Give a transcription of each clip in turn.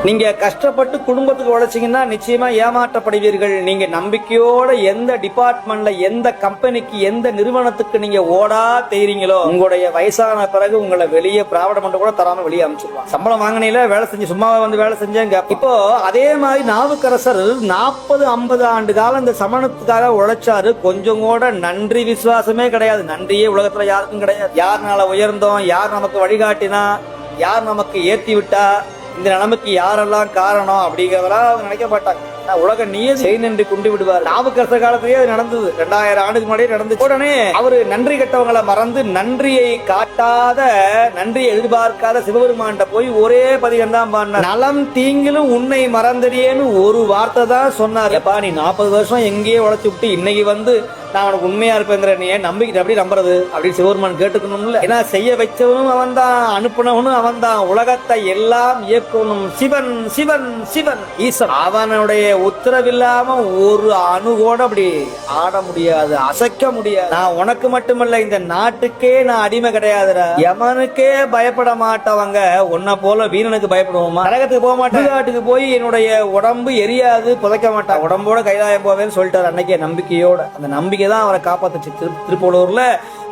நீங்க கஷ்டப்பட்டு குடும்பத்துக்கு உழைச்சீங்கன்னா நிச்சயமா ஏமாற்றப்படுவீர்கள். நீங்க நம்பிக்கையோட எந்த டிபார்ட்மெண்ட்ல, எந்த கம்பெனிக்கு, எந்த நிறுவனத்துக்கு நீங்க ஓடா தெரியுங்களோ, உங்களுடைய வயசான பிறகு உங்களை வெளியே பிராவிட மன்றம் கூட தராம வெளியே அனுப்பிச்சிருவாங்க. சம்பளம் வாங்கினீங்களா, வேலை செஞ்சு சும்மாவே வந்து வேலை செஞ்சேங்க. இப்போ அதே மாதிரி நாவுக்கரசர் 40-50 ஆண்டு காலம் இந்த சமணத்துக்காக உழைச்சாரு. கொஞ்சம் கூட நன்றி விசுவாசமே கிடையாது. நன்றியே உலகத்துல யாருக்கும் கிடையாது. யாருனால உயர்ந்தோம், யார் நமக்கு வழிகாட்டினா, யார் நமக்கு ஏத்தி விட்டா, இந்த நிலைமைக்கு யாரெல்லாம் காரணம் அப்படிங்கிறதா அவங்க நினைக்க மாட்டாங்க. உலக நீயே செய் நின்று கொண்டு விடுவார். நாவுக்கரசர் காலத்திலேயே அது நடந்தது. 2000 ஆண்டுக்கு முன்னாடியே நடந்தது. உடனே அவரு நன்றி கட்டவங்களை மறந்து நன்றியை காட்டாத, நன்றியை எதிர்பார்க்காத சிவபெருமான்கிட்ட போய் ஒரே பதிகம் தான் பாடினார். நலம் தீங்கிலும் உன்னை மறந்தடியேன்னு ஒரு வார்த்தை தான் சொன்னார். எப்பா நீ 40 வருஷம் எங்கேயே உழைச்சு விட்டு இன்னைக்கு வந்து நான் உனக்கு உண்மையா இருப்பேங்கிற நீ நம்பிக்கை எப்படி நம்புறது அப்படின்னு சிவபெருமான் கேட்டுக்கணும்ல. ஏன்னா செய்ய வச்சவனும் அவன் தான், அனுப்பினவனும் அவன் தான், உலகத்தை எல்லாம் இயக்கணும் சிவன் சிவன் சிவன் ஈசன். அவனுடைய உத்தரவில்லாம ஒரு அணு கூட அப்படி ஆட முடியாது, அசைக்க முடியாது. நான் உனக்கு மட்டுமல்ல இந்த நாட்டுக்கே நான் அடிமை கிடையாதுடா. யமனுக்கே பயப்பட மாட்டவங்க உன்னை போல வீரனுக்கு பயப்படுவோமா? நரகத்துக்கு போக மாட்டேன், நாட்டுக்கு போய் என்னுடைய உடம்பு எரியாது, புதைக்க மாட்டான், உடம்போட கைலாயம் போவேன்னு சொல்லிட்டாரு அன்னைக்கே நம்பிக்கையோட. அந்த நம்பிக்கை தான் அவரை காப்பாத்துச்சு. திருப்பூலூர்ல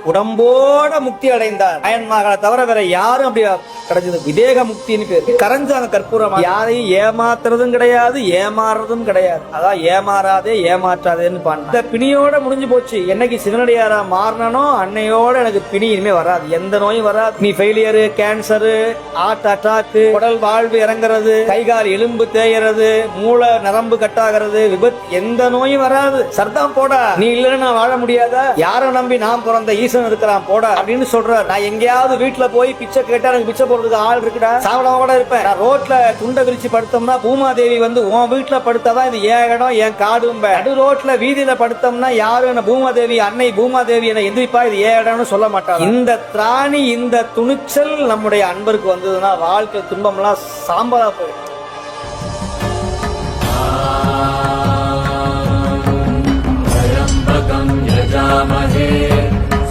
உடம்போட முக்தி அடைந்தார். அயன்மார்களை தவிர வேற யாரும் அப்படி கிடைச்சது. விதேக முக்தின்னு பேரு. கரைஞ்சாங்க கற்பூரம். யாரையும் ஏமாத்துறதும் கிடையாது, ஏமாறுறதும் கிடையாது. அதான் ஏமாறாதே ஏமாற்றாதேன்னு பாருங்க. இந்த பிணியோட முடிஞ்சு போச்சு. என்னைக்கு சிவனடியாரா மாறினோ அன்னையோட எனக்கு பிணி இனிமே வராது, எந்த நோயும் வராது. நீ ஃபெயிலியரு, கேன்சரு, ஹார்ட் அட்டாக்கு, உடல் வாழ்வு இறங்குறது, கைகால் எலும்பு தேயறது, மூளை நரம்பு கட்டாகிறது, விபத்து, எந்த நோயும் வராது. சர்தான் போடா, நீ இல்லைன்னு நான் வாழ முடியாதா? யாரை நம்பி நான் பிறந்த ஈசன் இருக்கிறான் போடா அப்படின்னு சொல்றாரு. நான் எங்கேயாவது வீட்டுல போய் பிச்சை கேட்டா எனக்கு பிச்சை போடுறதுக்கு ஆள் இருக்குடா, சாவடாம கூட இருப்பேன். நான் ரோட்ல துண்டை விரிச்சு படுத்தோம்னா பூமாதேவி வந்து உன் வீட்டுல படுத்தாதான் இது ஏன் இடம், என் காடும். நடு ரோட்ல வீதியில படுத்தோம்னா யாரும் என்ன பூமாதேவி, அன்னை பூமாதேவி என்ன எந்திரிப்பா இது ஏன் இடம்னு சொல்ல மாட்டாங்க. இந்த திராணி, இந்த துணிச்சல் நம்முடைய அன்பருக்கு வந்ததுன்னா வாழ்க்கை துன்பம் எல்லாம் சாம்பலா போயிடும்.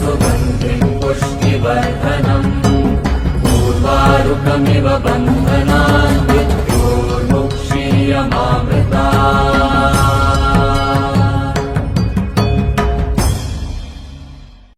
सुगन्धिं पुष्टिवर्धनम् पूर्वारुकमिव बन्धनम्